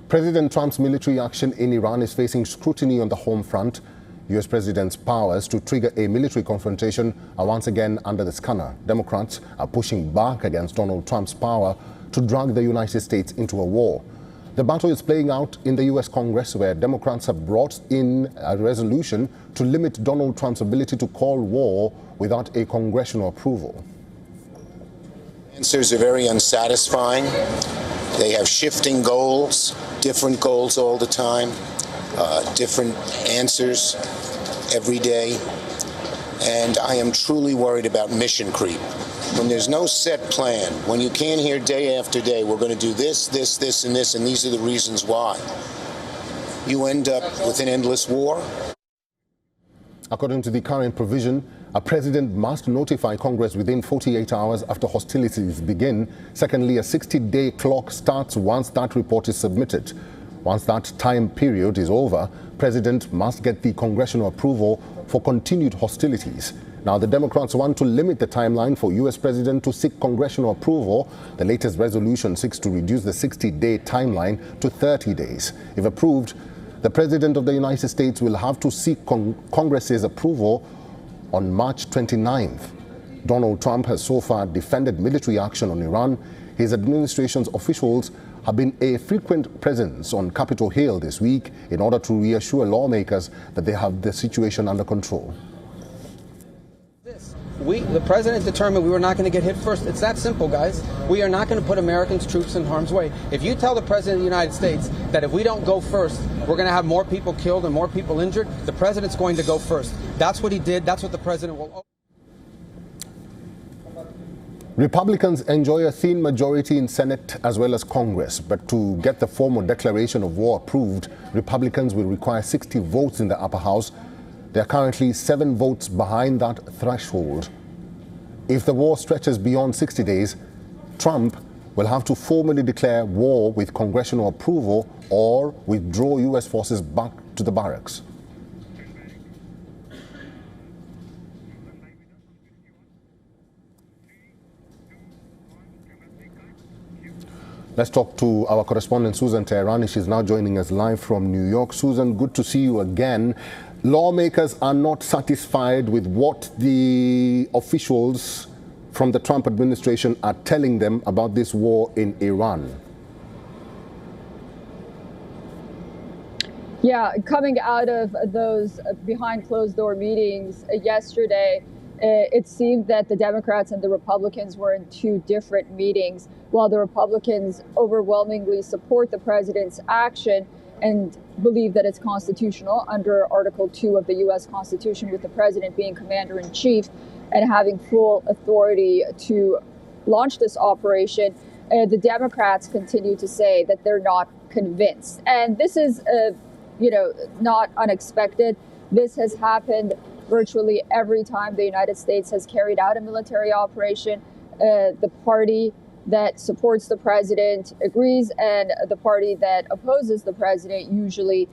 President Trump's military action in Iran is facing scrutiny on the home front. U.S. President's powers to trigger a military confrontation are once again under the scanner. Democrats are pushing back against Donald Trump's power to drag the United States into a war. The battle is playing out in the U.S. Congress, where Democrats have brought in a resolution to limit Donald Trump's ability to call war without a congressional approval. Answers are very unsatisfying. They have shifting goals, different goals all the time, different answers every day. And I am truly worried about mission creep. When there's no set plan, when you can't hear day after day, we're going to do this, this, this, and this, and these are the reasons why, you end up with an endless war. According to the current provision, a president must notify Congress within 48 hours after hostilities begin. Secondly, a 60-day clock starts once that report is submitted. Once that time period is over, President must get the congressional approval for continued hostilities. Now, the Democrats want to limit the timeline for U.S. President to seek congressional approval. The latest resolution seeks to reduce the 60-day timeline to 30 days. If approved, the President of the United States will have to seek Congress's approval on March 29th. Donald Trump has so far defended military action on Iran. His administration's officials have been a frequent presence on Capitol Hill this week in order to reassure lawmakers that they have the situation under control. The president determined we were not going to get hit first. It's that simple, guys. We are not going to put Americans' troops in harm's way. If you tell the president of the United States that if we don't go first, we're going to have more people killed and more people injured, the president's going to go first. That's what he did. That's what the president will. Republicans enjoy a thin majority in Senate as well as Congress, but to get the formal declaration of war approved, Republicans will require 60 votes in the upper house. They are currently 7 votes behind that threshold. If the war stretches beyond 60 days, Trump will have to formally declare war with congressional approval or withdraw U.S. forces back to the barracks. Let's talk to our correspondent, Susan Teherani. She's now joining us live from New York. Susan, good to see you again. Lawmakers are not satisfied with what the officials from the Trump administration are telling them about this war in Iran. Yeah, coming out of those behind closed door meetings yesterday, it seemed that the Democrats and the Republicans were in 2 different meetings. While the Republicans overwhelmingly support the president's action and believe that it's constitutional under Article 2 of the U.S. Constitution, with the president being commander-in-chief and having full authority to launch this operation, the Democrats continue to say that they're not convinced. And this is, not unexpected. This has happened virtually every time the United States has carried out a military operation. The party that supports the president agrees, and the party that opposes the president usually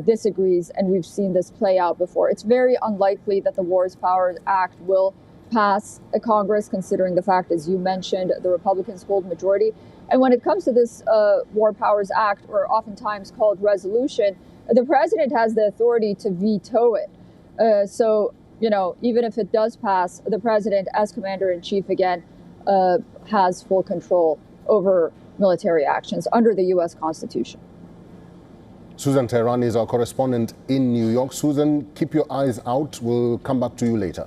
disagrees, and we've seen this play out before. It's very unlikely that the Wars Powers Act will pass a Congress, considering the fact, as you mentioned, the Republicans hold majority. And when it comes to this War Powers Act, or oftentimes called resolution, the president has the authority to veto it. So, even if it does pass, the president, as commander-in-chief again, has full control over military actions under the U.S. Constitution. Susan Teherani is our correspondent in New York. Susan, keep your eyes out. We'll come back to you later.